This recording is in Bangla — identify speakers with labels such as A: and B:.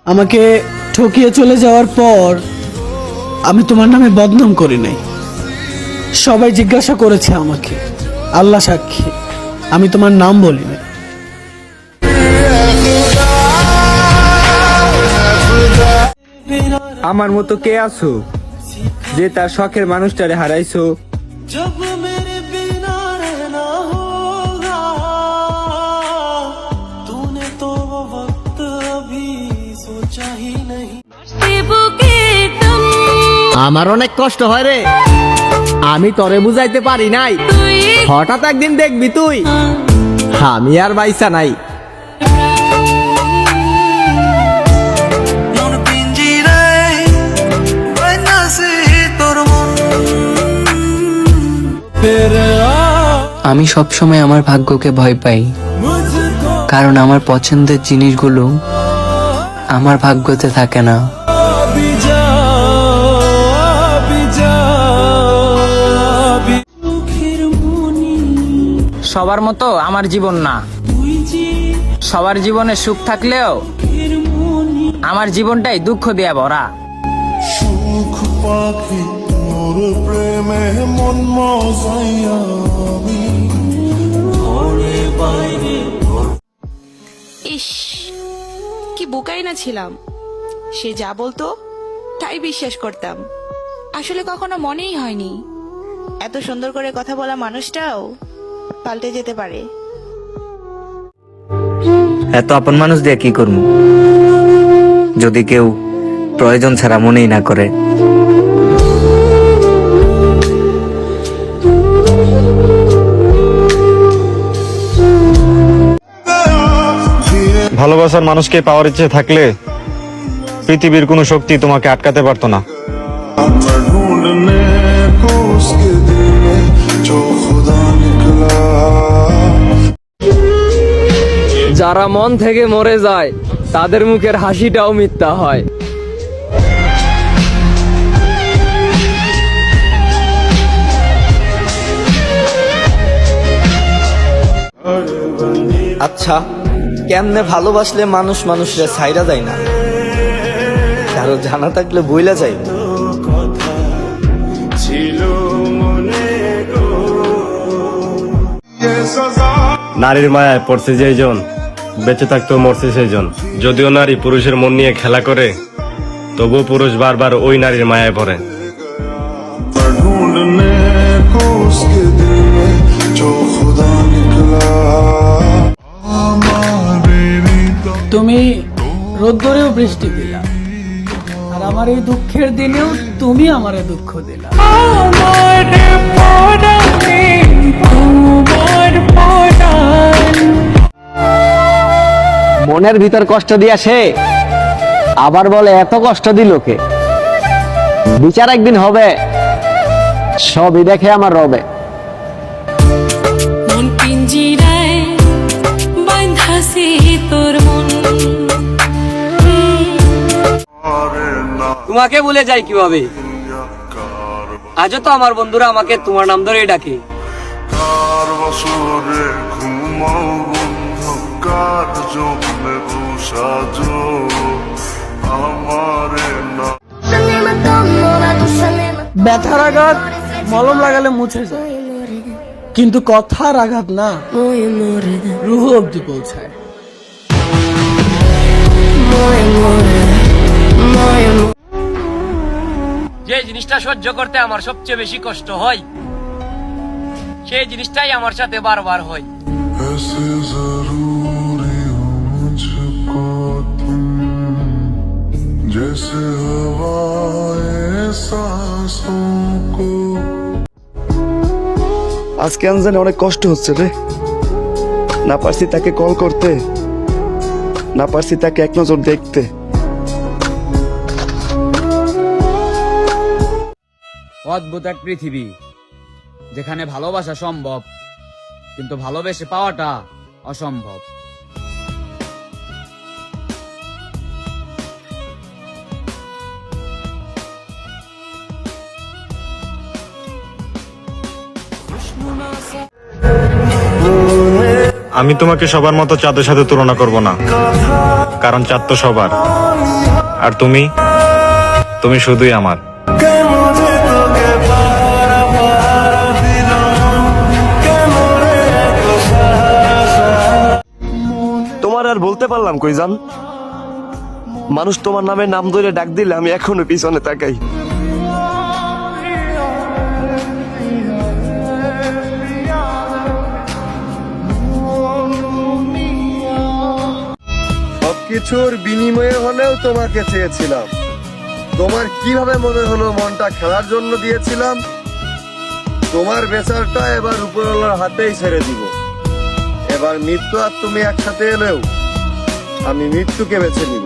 A: আমাকে ঠকিয়ে চলে যাওয়ার পর আমি তোমার নামে বদনাম করি নাই। সবাই জিজ্ঞাসা করেছে আমাকে, আল্লাহ সাক্ষী আমি তোমার নাম বলি না।
B: আমার মতো কে আছো যে তার শখের মানুষটারে হারাইছো?
C: আমার অনেক কষ্ট হয় রে, আমি তরে বুঝাইতে পারি নাই। হঠাৎ একদিন দেখবি তুই আমি আর বাইসা নাই।
D: আমি সবসময় আমার ভাগ্যকে ভয় পাই, কারণ আমার পছন্দের জিনিসগুলো আমার ভাগ্যতে থাকে না।
E: সবার মতো আমার জীবন না, সবার জীবনে সুখ থাকলেও আমার জীবনটাই দুঃখ দিয়ে ভরা।
F: সুখ পাখি মোর প্রেমে মন মজাইয়া আমি ঘরে বাইরে।
G: ইস, কি বোকাই না ছিলাম। সে যা বলতো তাই বিশ্বাস করতাম। আসলে কখনো মনেই হয়নি এত সুন্দর করে কথা বলা মানুষটাও পাল্টে যেতে পারে।
B: এত আপন মানুষ দিয়ে কি করবো যদি কেউ প্রয়োজন ছাড়া মনেই না করে?
H: ভালোবাসার মানুষকে পাওয়ার ইচ্ছে থাকলে পৃথিবীর কোনো শক্তি তোমাকে আটকাতে পারতো না।
F: मैं ढूंढने को उसके दिल में जो खुदा निकला।
C: যারা মন থেকে মরে যায় তাদের মুখের হাসিটাও মিথ্যা হয়।
I: আচ্ছা, কেমনে ভালোবাসলে মানুষ মানুষরা ছাইরা যায় না? কারো জানা থাকলে বইলা যাই।
H: নারীর মায়ায় পড়ছে যেজন, বেঁচে থাকতেও মরছে সেইজন। যদিও নারী পুরুষের মন নিয়ে খেলা করে, তবুও পুরুষ বারবার ওই নারীর মায়ায় পড়ে।
F: मैं ढूंढने को उसके दिल में जो खुदा निकला। हमारे रिश्ता
A: তুমি রোদ্দুরেও বৃষ্টি দিলা, আর আমার এই দুঃখের দিনেও তুমি আমারে দুঃখ দিলা।
C: মনের ভিতর কষ্ট দিয়া সে আবার বলে এত কষ্ট দিল কে? বিচার একদিন হবে, সবই দেখে আমার রবে।
G: মন পিঞ্জিরায় বাঁধাছে তোর মন।
C: তোমাকে ভুলে যাই কিভাবে? আজও তো আমার বন্ধুরা আমাকে তোমার নাম ধরেই ডাকে।
F: কার বছরে ঘুমাও বন্ধু, কার জন্যে সাজো আমারে না।
A: ব্যথার আঘাত মলম লাগালে মুছে যায়, কিন্তু কথার আঘাত না, রুহ অব্দি পৌঁছায়।
E: যে জিনিসটা সহ্য করতে আমার সবচেয়ে বেশি কষ্ট হয়, সেই জিনিসটাই আমার সাথে বারবার হয়।
F: ऐसे जरूरी हो मुझको तुम, जैसे हवाएं सांसों को।
I: আজকে আমি জানি অনেক কষ্ট হচ্ছে রে। না পারছি তাকে কল করতে, না পারছি তাকে এক নজর দেখতে।
E: অদ্ভুত এক পৃথিবী যেখানে ভালোবাসা সম্ভব, কিন্তু ভালোবেসে পাওয়াটা অসম্ভব।
H: আমি তোমাকে সবার মতো চাঁদের সাথে তুলনা করব না, কারণ চাঁদ তো সবার, আর তুমি শুধুই আমার।
I: তোমার আর বলতে পারলাম কই জান, মানুষ তোমার নামে নাম ধরে ডাক দিলে আমি এখনো পিছনে তাকাই।
J: সবকিছুর বিনিময়ে হলেও তোমাকে চেয়েছিলাম। তোমার কিভাবে মনে হলো মনটা খেলার জন্য দিয়েছিলাম? তোমার বেচারটা এবার উপরওয়ালার হাতেই ছেড়ে দিব। এবার মৃত্যু আর তুমি একসাথে এলেও আমি মৃত্যুকে বেছে নিব।